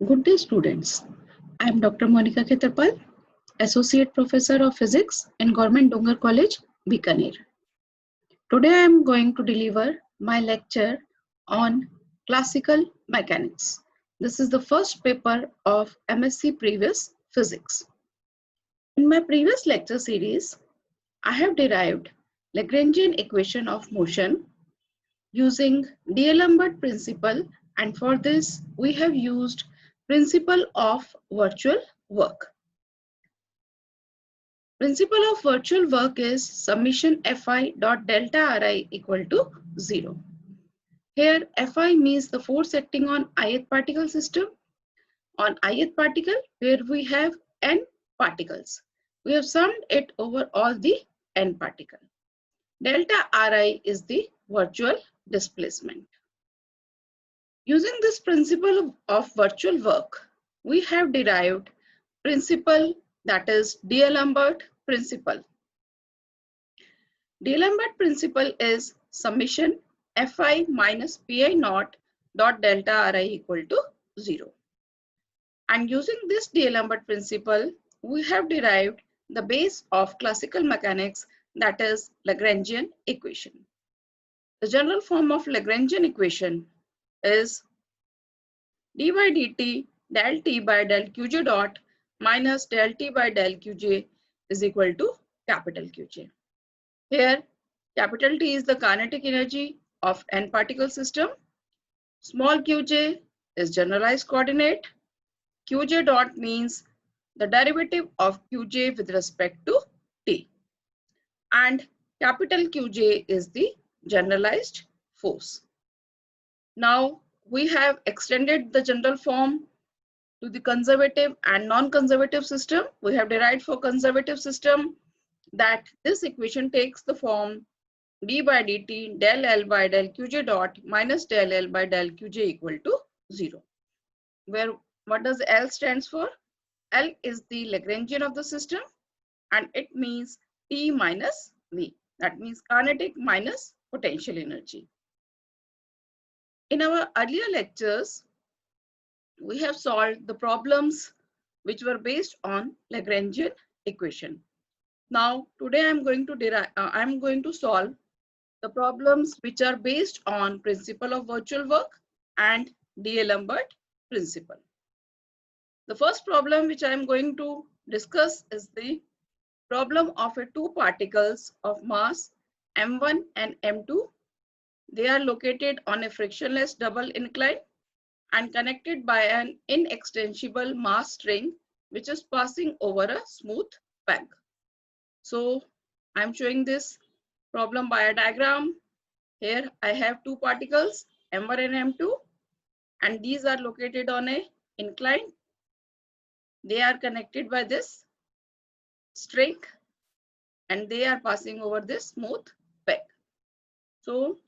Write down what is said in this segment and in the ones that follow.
Good day, students. I am Dr. Monica Khetarpal, Associate Professor of Physics in Government Dongar College, Bikaner. Today I am going to deliver my lecture on classical mechanics. This is the first paper of MSc Previous Physics. In my previous lecture series, I have derived Lagrangian equation of motion using D'Alembert principle, and for this we have used principle of virtual work. Principle of virtual work is summation Fi dot delta Ri equal to 0. Here Fi means the force acting on ith particle system. On ith particle where we have n particles. We have summed it over all the n particle. Delta Ri is the virtual displacement. Using this principle of virtual work, we have derived principle, that is D'Alembert principle. D'Alembert principle is summation Fi minus Pi naught dot delta Ri equal to 0. And using this D'Alembert principle, we have derived the base of classical mechanics, that is Lagrangian equation. The general form of Lagrangian equation is d by dt del t by del qj dot minus del t by del qj is equal to capital Qj. Here, capital T is the kinetic energy of n particle system. Small qj is generalized coordinate. Qj dot means the derivative of qj with respect to t. And capital Qj is the generalized force. Now, we have extended the general form to the conservative and non-conservative system. We have derived for conservative system that this equation takes the form d by dt del L by del Qj dot minus del L by del Qj equal to 0. Where what does L stands for? L is the Lagrangian of the system and it means T minus V. That means kinetic minus potential energy. In our earlier lectures, we have solved the problems which were based on Lagrangian equation. Now, today I'm going to solve the problems which are based on principle of virtual work and D'Alembert principle. The first problem which I'm going to discuss is the problem of two particles of mass m1 and m2. They are located on a frictionless double incline and connected by an inextensible mass string which is passing over a smooth peg. So I'm showing this problem by a diagram. Here I have two particles m1 and m2 and these are located on a incline. They are connected by this string and they are passing over this smooth peg. So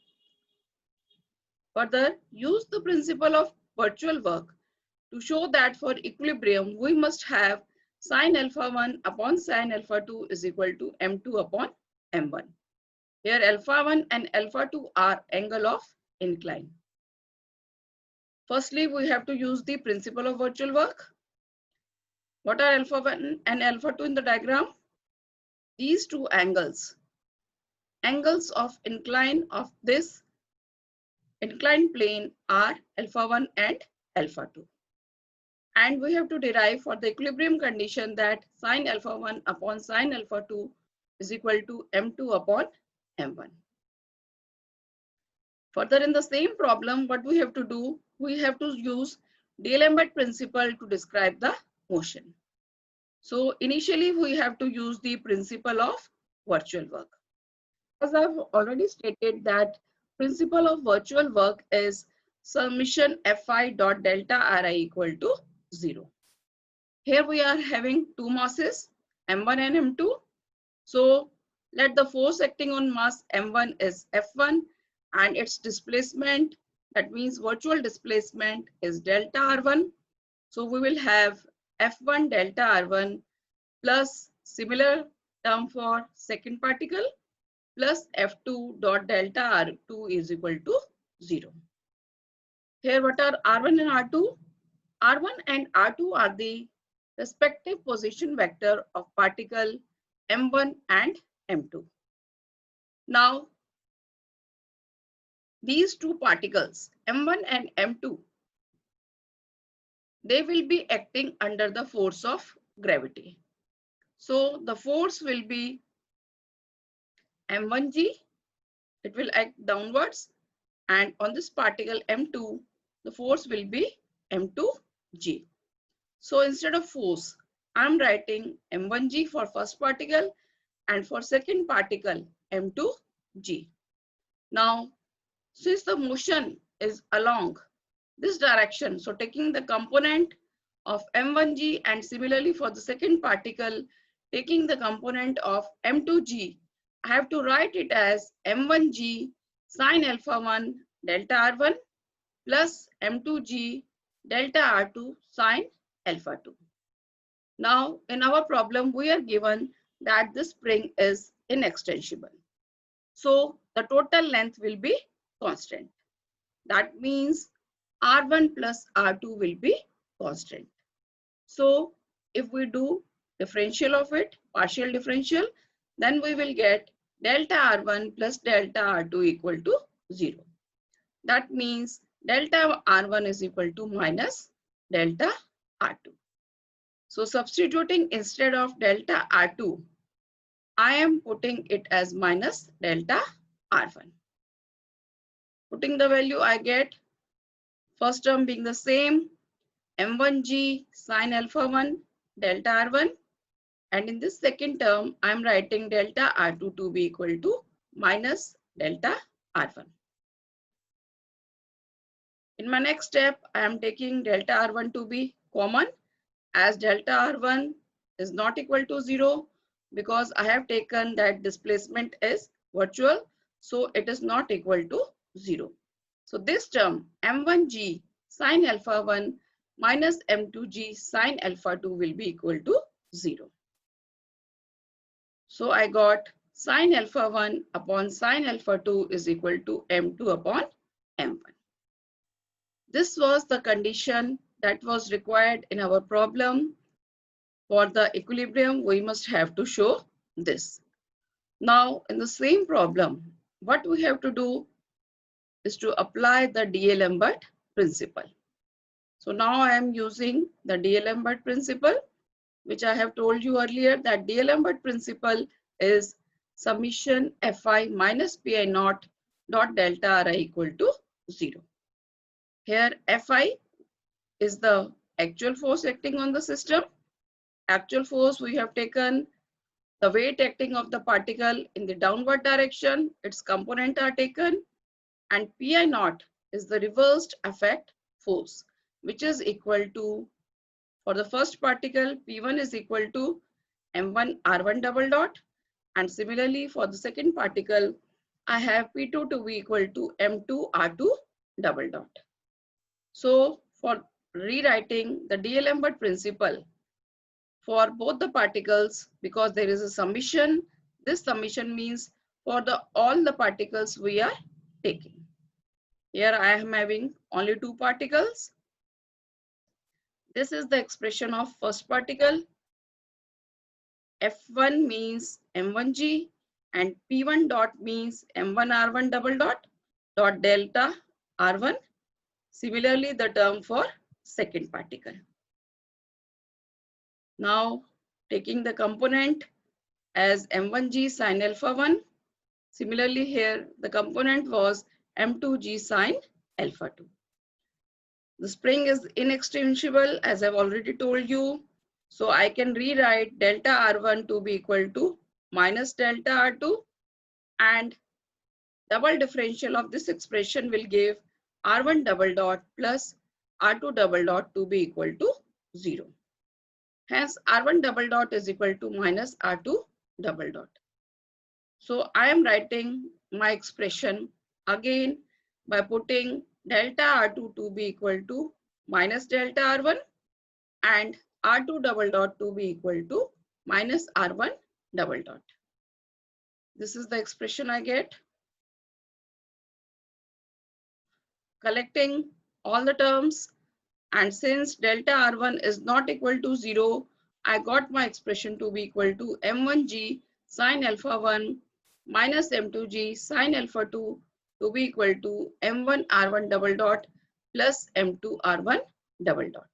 further, use the principle of virtual work to show that for equilibrium, we must have sine alpha 1 upon sine alpha 2 is equal to m2 upon m1. Here alpha 1 and alpha 2 are angle of incline. Firstly, we have to use the principle of virtual work. What are alpha 1 and alpha 2 in the diagram? These two angles of incline of this inclined plane are alpha 1 and alpha 2. And we have to derive for the equilibrium condition that sine alpha 1 upon sine alpha 2 is equal to m2 upon m1. Further, in the same problem, what we have to do, we have to use D'Alembert principle to describe the motion. So initially, we have to use the principle of virtual work. As I've already stated that principle of virtual work is summation Fi dot delta Ri equal to 0. Here we are having two masses m1 and m2. So let the force acting on mass m1 is F1 and its displacement, that means virtual displacement, is delta R1. So we will have F1 delta R1 plus similar term for second particle plus F2 dot delta R2 is equal to 0. Here what are R1 and R2? R1 and R2 are the respective position vector of particle M1 and M2. Now, these two particles, M1 and M2, they will be acting under the force of gravity. So the force will be M1g, it will act downwards, and on this particle M2, the force will be M2g. So instead of force, I'm writing M1g for first particle and for second particle M2g. Now, since the motion is along this direction, so taking the component of M1g and similarly for the second particle, taking the component of M2g, I have to write it as M1g sine alpha 1 delta R1 plus M2g delta R2 sine alpha 2. Now, in our problem, we are given that this spring is inextensible. So, the total length will be constant. That means R1 plus R2 will be constant. So, if we do differential of it, partial differential, then we will get delta R1 plus delta R2 equal to 0. That means delta R1 is equal to minus delta R2. So substituting instead of delta R2, I am putting it as minus delta R1. Putting the value, I get first term being the same, M1g sine alpha 1 delta R1. And in this second term, I am writing delta R2 to be equal to minus delta R1. In my next step, I am taking delta R1 to be common, as delta R1 is not equal to 0 because I have taken that displacement is virtual, so it is not equal to 0. So this term M1g sine alpha 1 minus M2g sine alpha 2 will be equal to 0. So I got sine alpha 1 upon sine alpha 2 is equal to M2 upon M1. This was the condition that was required in our problem. For the equilibrium, we must have to show this. Now, in the same problem, what we have to do is to apply the D'Alembert principle. So now I am using the D'Alembert principle, which I have told you earlier that D'Alembert principle is summation Fi minus Pi naught dot delta Ri equal to 0. Here Fi is the actual force acting on the system. Actual force we have taken the weight acting of the particle in the downward direction, its component are taken, and Pi naught is the reversed effect force, which is equal to, for the first particle, P1 is equal to M1 R1 double dot, and similarly for the second particle, I have P2 to be equal to M2 R2 double dot. So for rewriting the D'Alembert principle, for both the particles, because there is a summation, this summation means for all the particles we are taking. Here I am having only two particles. This is the expression of first particle. F1 means M1g and P1 dot means M1 R1 double dot dot delta R1. Similarly, the term for second particle. Now taking the component as M1g sine alpha 1. Similarly here the component was M2g sine alpha 2. The spring is inextinguishable as I've already told you. So I can rewrite delta R1 to be equal to minus delta R2, and double differential of this expression will give R1 double dot plus R2 double dot to be equal to 0. Hence, R1 double dot is equal to minus R2 double dot. So I am writing my expression again by putting delta R2 to be equal to minus delta R1 and R2 double dot to be equal to minus R1 double dot. This is the expression I get. Collecting all the terms, And since delta R1 is not equal to 0, I got my expression to be equal to m1g sine alpha 1 minus m2g sine alpha 2 to be equal to m1 R1 double dot plus m2 R1 double dot.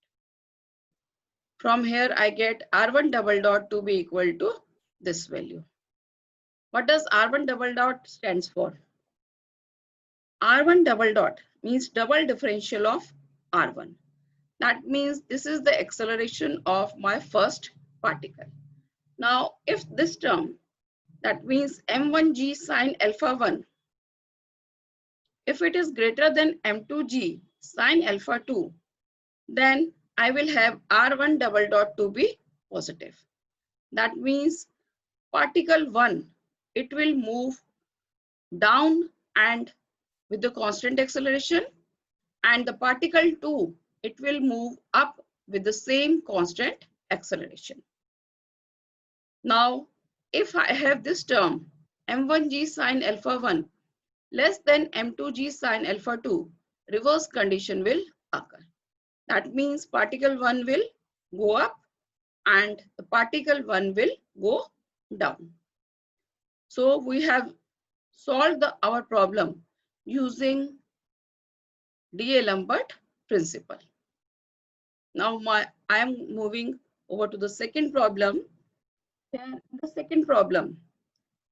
From here, I get R1 double dot to be equal to this value. What does R1 double dot stands for? R1 double dot means double differential of R1. That means this is the acceleration of my first particle. Now, if this term, that means m1g sine alpha 1, if it is greater than m2g sine alpha 2, then I will have R1 double dot to be positive. That means particle 1, it will move down and with the constant acceleration, and the particle 2, it will move up with the same constant acceleration. Now, if I have this term m1g sine alpha 1 less than m2g sine alpha 2, reverse condition will occur. That means particle 1 will go up and the particle 1 will go down. So we have solved our problem using D'Alembert principle. Now I am moving over to the second problem. In the second problem,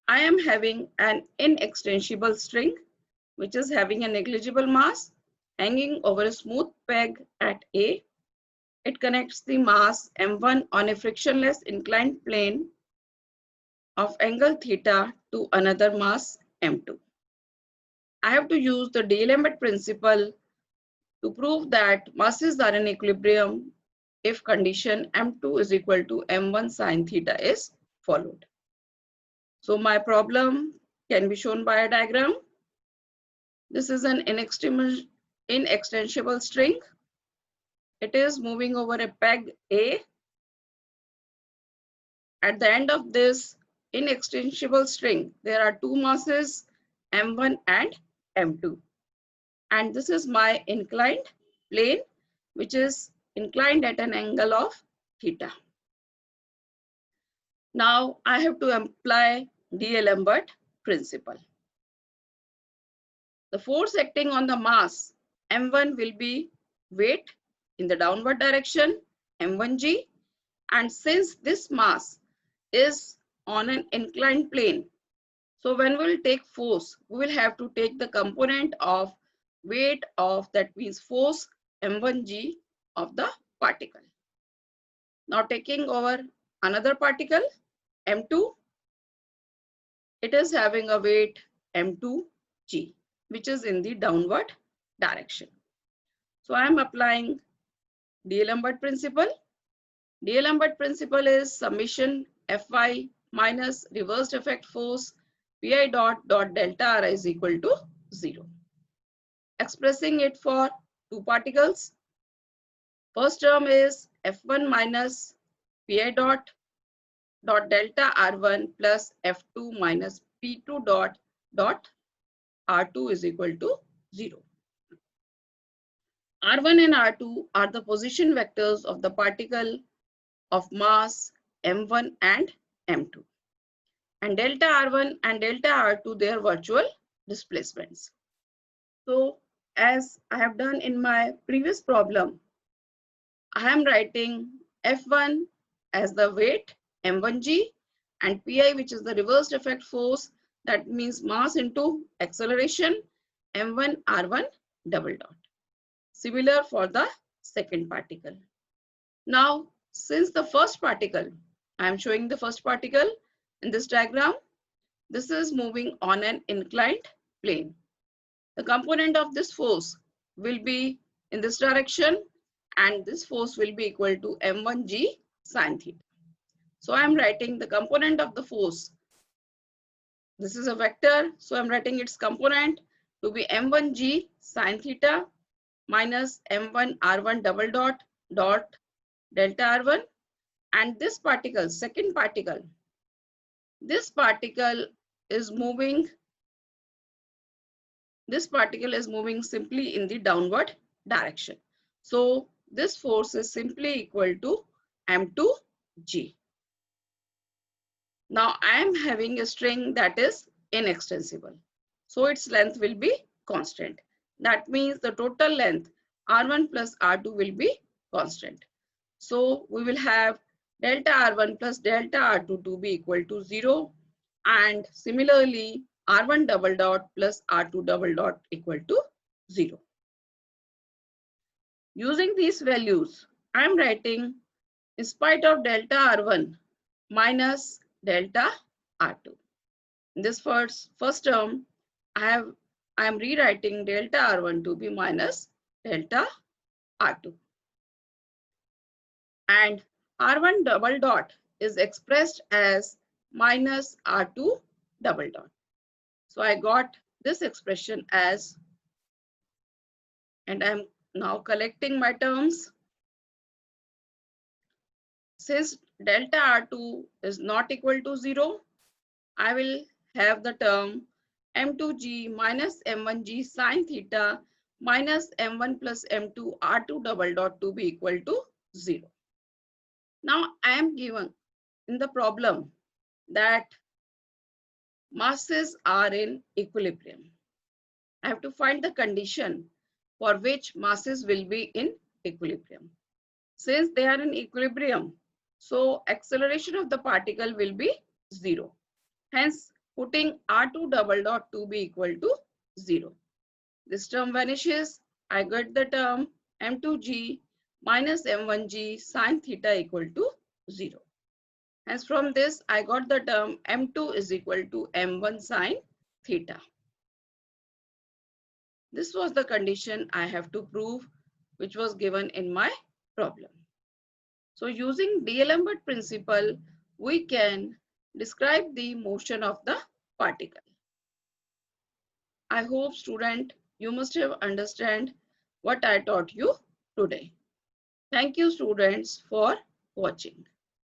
I am having an inextensible string which is having a negligible mass hanging over a smooth peg at A. It connects the mass m1 on a frictionless inclined plane of angle theta to another mass m2. I have to use the D'Alembert principle to prove that masses are in equilibrium if condition m2 is equal to m1 sine theta is followed. So my problem can be shown by a diagram. This is an inextensible string. It is moving over a peg A. At the end of this inextensible string, there are two masses m1 and m2. And this is my inclined plane, which is inclined at an angle of theta. Now I have to apply D'Alembert principle. The force acting on the mass m1 will be weight in the downward direction m1g, and since this mass is on an inclined plane, so when we will take force, we will have to take the component of weight of, that means force m1g of the particle. Now taking over another particle m2, it is having a weight m2g, which is in the downward direction. So I am applying D'Alembert principle. D'Alembert principle is summation Fy minus reversed effect force Pi dot delta R is equal to 0. Expressing it for two particles. First term is F1 minus Pi dot delta R1 plus F2 minus P2 dot R2 is equal to 0. R1 and R2 are the position vectors of the particle of mass m1 and m2. And delta R1 and delta R2, they are virtual displacements. So as I have done in my previous problem, I am writing F1 as the weight m1g and Pi, which is the reversed effect force, that means mass into acceleration m1 R1 double dot. Similar for the second particle. Now, since the first particle, I am showing the first particle in this diagram, this is moving on an inclined plane. The component of this force will be in this direction, and this force will be equal to m1g sine theta. So I am writing the component of the force. This is a vector, so I'm writing its component to be m1g sine theta minus m1 R1 double dot delta R1, and this particle, second particle, this particle is moving simply in the downward direction. So this force is simply equal to m2g. Now I am having a string that is inextensible, so its length will be constant. That means the total length r1 plus r2 will be constant. So we will have delta r1 plus delta r2 to be equal to 0, and similarly r1 double dot plus r2 double dot equal to 0. Using these values, I am writing in spite of delta r1 minus delta r2. In this first term, I am rewriting delta r1 to be minus delta r2. And r1 double dot is expressed as minus r2 double dot. So I got this expression as, and I'm now collecting my terms. Since delta r2 is not equal to 0, I will have the term m2g minus m1g sine theta minus m1 plus m2 r2 double dot to be equal to 0. Now I am given in the problem that masses are in equilibrium. I have to find the condition for which masses will be in equilibrium. Since they are in equilibrium, so acceleration of the particle will be 0. Hence, putting r2 double dot to be equal to 0. This term vanishes. I get the term m2g minus m1g sine theta equal to 0. Hence, from this, I got the term m2 is equal to m1 sine theta. This was the condition I have to prove, which was given in my problem. So using D'Alembert principle, we can describe the motion of the particle. I hope, student, you must have understand what I taught you today. Thank you, students, for watching.